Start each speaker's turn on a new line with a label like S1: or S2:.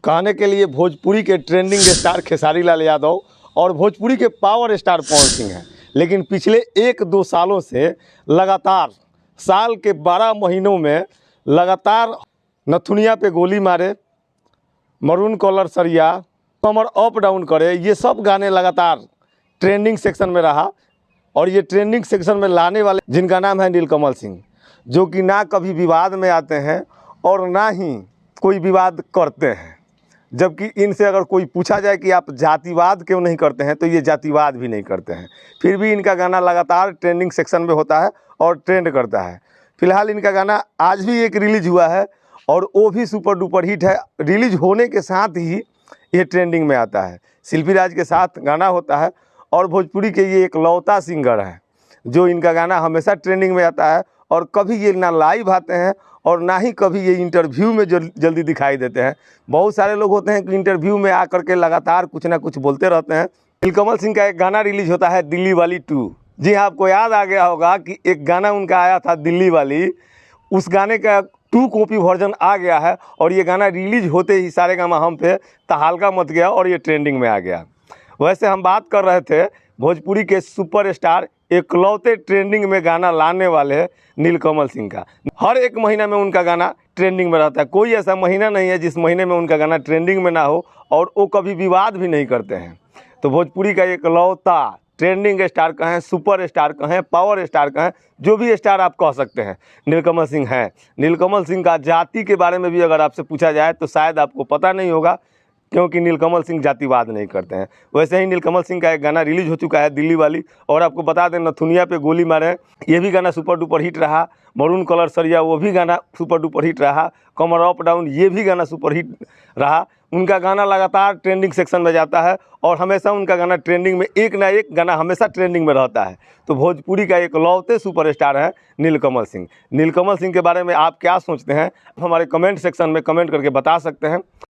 S1: कहने के लिए भोजपुरी के ट्रेंडिंग स्टार खेसारी लाल यादव और भोजपुरी के पावर स्टार पवन सिंह हैं। लेकिन पिछले 1-2 सालों से लगातार साल के 12 महीनों में लगातार नथुनिया पे गोली मारे, मरून कॉलर सरिया, कमर अप डाउन करे, ये सब गाने लगातार ट्रेंडिंग सेक्शन में रहा। और ये ट्रेंडिंग सेक्शन में लाने वाले जिनका नाम है नीलकमल सिंह, जो कि ना कभी विवाद में आते हैं और ना ही कोई विवाद करते हैं। जबकि इनसे अगर कोई पूछा जाए कि आप जातिवाद क्यों नहीं करते हैं, तो ये जातिवाद भी नहीं करते हैं। फिर भी इनका गाना लगातार ट्रेंडिंग सेक्शन में होता है और ट्रेंड करता है। फिलहाल इनका गाना आज भी एक रिलीज हुआ है और वो भी सुपर डुपर हिट है। रिलीज होने के साथ ही ये ट्रेंडिंग में आता है। शिल्पी राज के साथ गाना होता है और भोजपुरी के ये एक लौता सिंगर है जो इनका गाना हमेशा ट्रेंडिंग में आता है। और कभी ये ना लाइव आते हैं और ना ही कभी ये इंटरव्यू में जल्दी दिखाई देते हैं। बहुत सारे लोग होते हैं कि इंटरव्यू में आकर के लगातार कुछ ना कुछ बोलते रहते हैं। नीलकमल सिंह का एक गाना रिलीज होता है, दिल्ली वाली 2। जी हाँ, आपको याद आ गया होगा कि एक गाना उनका आया था दिल्ली वाली, उस गाने का 2 कॉपी वर्जन आ गया है और ये गाना रिलीज होते ही सारेगामा हम पे तहलका मच गया और ये ट्रेंडिंग में आ गया। वैसे हम बात कर रहे थे भोजपुरी के सुपरस्टार, एकलौते ट्रेंडिंग में गाना लाने वाले नीलकमल सिंह का। हर एक महीना में उनका गाना ट्रेंडिंग में रहता है। कोई ऐसा महीना नहीं है जिस महीने में उनका गाना ट्रेंडिंग में ना हो, और वो कभी विवाद भी नहीं करते हैं। तो भोजपुरी का एकलौता ट्रेंडिंग स्टार कहें, सुपर स्टार कहें, पावर स्टार कहें, जो भी स्टार आप कह सकते हैं, नीलकमल सिंह हैं। नीलकमल सिंह का जाति के बारे में भी अगर आपसे पूछा जाए तो शायद आपको पता नहीं होगा, क्योंकि नीलकमल सिंह जातिवाद नहीं करते हैं। वैसे ही नीलकमल सिंह का एक गाना रिलीज हो चुका है, दिल्ली वाली। और आपको बता दें, नथुनिया पे गोली मारे, ये भी गाना सुपर डुपर हिट रहा। मरून कलर सरिया, वो भी गाना सुपर डुपर हिट रहा। कमर अप डाउन, ये भी गाना सुपर हिट रहा। उनका गाना लगातार ट्रेंडिंग सेक्शन में जाता है और हमेशा उनका गाना ट्रेंडिंग में, एक ना एक गाना हमेशा ट्रेंडिंग में रहता है। तो भोजपुरी का एक लौते सुपरस्टार है नीलकमल सिंह। नीलकमल सिंह के बारे में आप क्या सोचते हैं, हमारे कमेंट सेक्शन में कमेंट करके बता सकते हैं।